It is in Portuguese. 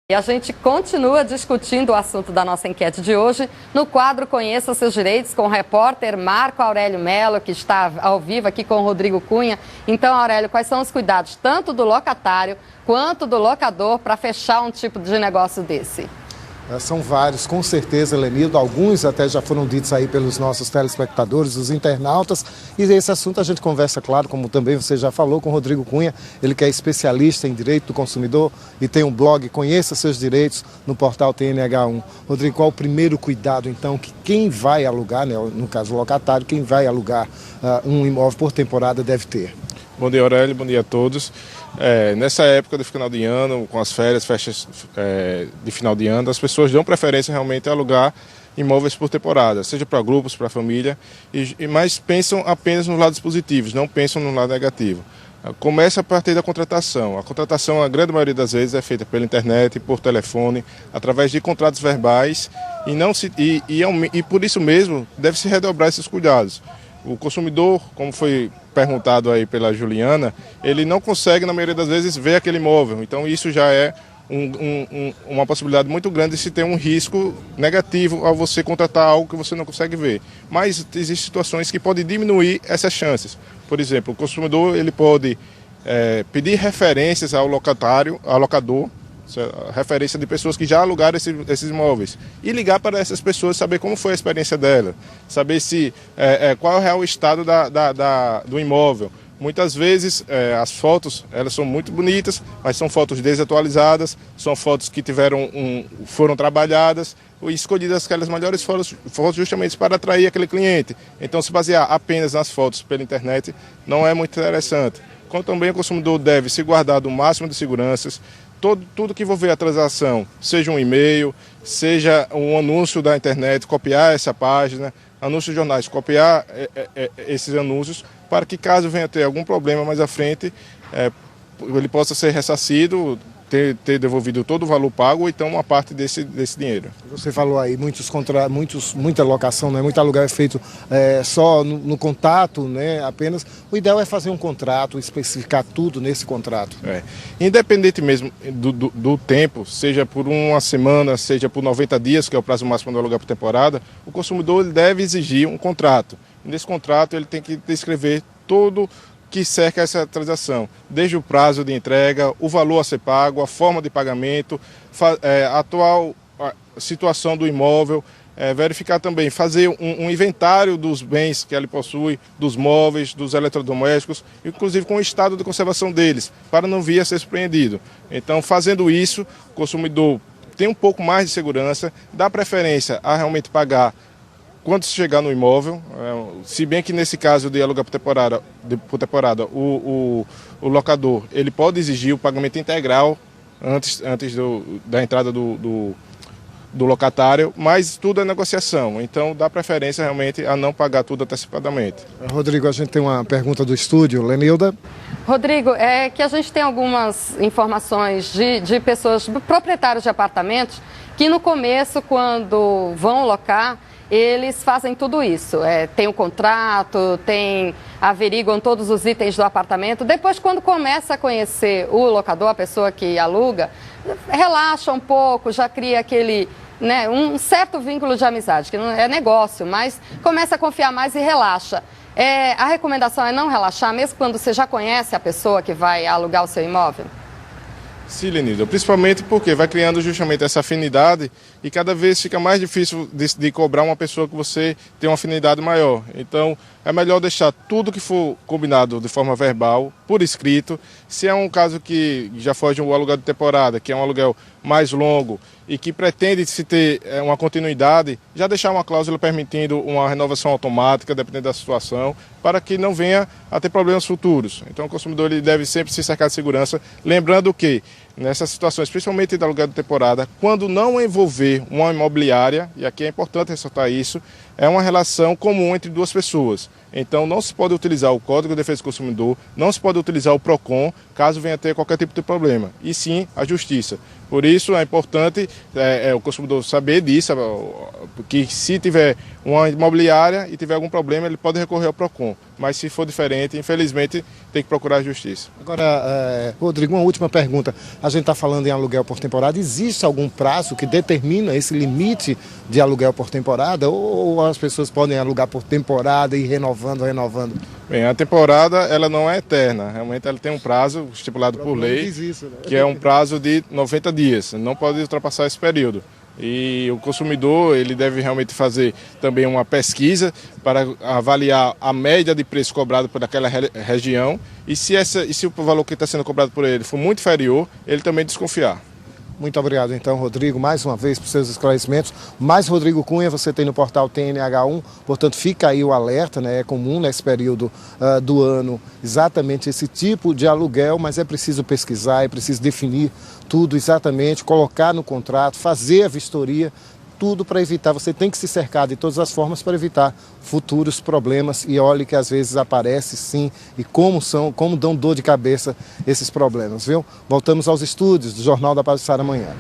E a gente continua discutindo o assunto da nossa enquete de hoje no quadro Conheça Seus Direitos com o repórter Marco Aurélio Melo, que está ao vivo aqui com o Rodrigo Cunha. Então, Aurélio, quais são os cuidados tanto do locatário quanto do locador para fechar um tipo de negócio desse? São vários, com certeza, Lenildo. Alguns até já foram ditos aí pelos nossos telespectadores, os internautas. E esse assunto a gente conversa, claro, como também você já falou, com o Rodrigo Cunha. Ele que é especialista em direito do consumidor e tem um blog Conheça Seus Direitos no portal TNH1. Rodrigo, qual o primeiro cuidado, então, que quem vai alugar, né, no caso o locatário, quem vai alugar um imóvel por temporada deve ter? Bom dia, Aurélio, bom dia a todos. Nessa época de final de ano, com as férias, festas de final de ano, as pessoas dão preferência realmente a alugar imóveis por temporada, seja para grupos, para família, mas pensam apenas nos lados positivos, não pensam no lado negativo. Começa a partir da contratação. A contratação, a grande maioria das vezes, é feita pela internet, por telefone, através de contratos verbais, e por isso mesmo deve-se redobrar esses cuidados. O consumidor, como foi perguntado aí pela Juliana, ele não consegue, na maioria das vezes, ver aquele imóvel. Então isso já é uma possibilidade muito grande de se ter um risco negativo ao você contratar algo que você não consegue ver. Mas existem situações que podem diminuir essas chances. Por exemplo, o consumidor ele pode pedir referências ao locador, referência de pessoas que já alugaram esses imóveis e ligar para essas pessoas, saber como foi a experiência dela, saber qual é o real estado do imóvel. Muitas vezes as fotos elas são muito bonitas, mas são fotos desatualizadas, são fotos que foram trabalhadas e escolhidas aquelas melhores fotos justamente para atrair aquele cliente. Então, se basear apenas nas fotos pela internet não é muito interessante. Como também o consumidor deve se guardar do máximo de seguranças. Tudo que envolver a transação, seja um e-mail, seja um anúncio da internet, copiar essa página, anúncios de jornais, copiar esses anúncios, para que caso venha ter algum problema mais à frente, ele possa ser ressarcido, ter devolvido todo o valor pago ou então uma parte desse dinheiro. Você falou aí, muita locação, né? Muito aluguel é feito só no contato, né? Apenas. O ideal é fazer um contrato, especificar tudo nesse contrato. Independente mesmo do tempo, seja por uma semana, seja por 90 dias, que é o prazo máximo do aluguel por temporada, o consumidor ele deve exigir um contrato. E nesse contrato ele tem que descrever todo que cerca essa transação, desde o prazo de entrega, o valor a ser pago, a forma de pagamento, a atual situação do imóvel, verificar também, fazer um inventário dos bens que ele possui, dos móveis, dos eletrodomésticos, inclusive com o estado de conservação deles, para não vir a ser surpreendido. Então, fazendo isso, o consumidor tem um pouco mais de segurança, dá preferência a realmente pagar quando se chegar no imóvel, se bem que nesse caso de aluguel por temporada, o locador ele pode exigir o pagamento integral antes da entrada do locatário, mas tudo é negociação, então dá preferência realmente a não pagar tudo antecipadamente. Rodrigo, a gente tem uma pergunta do estúdio, Lenilda. Rodrigo, é que a gente tem algumas informações de pessoas, proprietários de apartamentos, que no começo, quando vão locar, eles fazem tudo isso, tem o contrato, averiguam todos os itens do apartamento. Depois, quando começa a conhecer o locador, a pessoa que aluga, relaxa um pouco, já cria aquele, né, um certo vínculo de amizade, que não é negócio, mas começa a confiar mais e relaxa. A recomendação é não relaxar, mesmo quando você já conhece a pessoa que vai alugar o seu imóvel? Sim, Lenilda, principalmente porque vai criando justamente essa afinidade e cada vez fica mais difícil de cobrar uma pessoa que você tem uma afinidade maior. Então, é melhor deixar tudo que for combinado de forma verbal, por escrito. Se é um caso que já foge um aluguel de temporada, que é um aluguel mais longo e que pretende se ter uma continuidade, já deixar uma cláusula permitindo uma renovação automática, dependendo da situação, para que não venha a ter problemas futuros. Então, o consumidor ele deve sempre se cercar de segurança, lembrando que nessas situações, principalmente da aluguel de temporada, quando não envolver uma imobiliária, e aqui é importante ressaltar isso, é uma relação comum entre duas pessoas. Então não se pode utilizar o Código de Defesa do Consumidor, não se pode utilizar o PROCON, caso venha a ter qualquer tipo de problema, e sim a Justiça. Por isso é importante o consumidor saber disso, que se tiver uma imobiliária e tiver algum problema, ele pode recorrer ao PROCON. Mas se for diferente, infelizmente, tem que procurar a justiça. Agora, Rodrigo, uma última pergunta. A gente está falando em aluguel por temporada. Existe algum prazo que determina esse limite de aluguel por temporada? Ou as pessoas podem alugar por temporada e ir renovando? Bem, a temporada ela não é eterna. Realmente ela tem um prazo estipulado por lei, que é um prazo de 90 dias. Não pode ultrapassar esse período. E o consumidor ele deve realmente fazer também uma pesquisa para avaliar a média de preço cobrado por aquela região e se o valor que está sendo cobrado por ele for muito inferior, ele também desconfiar. Muito obrigado, então, Rodrigo, mais uma vez por seus esclarecimentos. Mais Rodrigo Cunha, você tem no portal TNH1, portanto, fica aí o alerta, né? É comum nesse período do ano exatamente esse tipo de aluguel, mas é preciso pesquisar, é preciso definir tudo exatamente, colocar no contrato, fazer a vistoria, tudo para evitar. Você tem que se cercar de todas as formas para evitar futuros problemas. E olhe que às vezes aparece sim, e como dão dor de cabeça esses problemas, viu? Voltamos aos estúdios do Jornal da Pajuçara amanhã.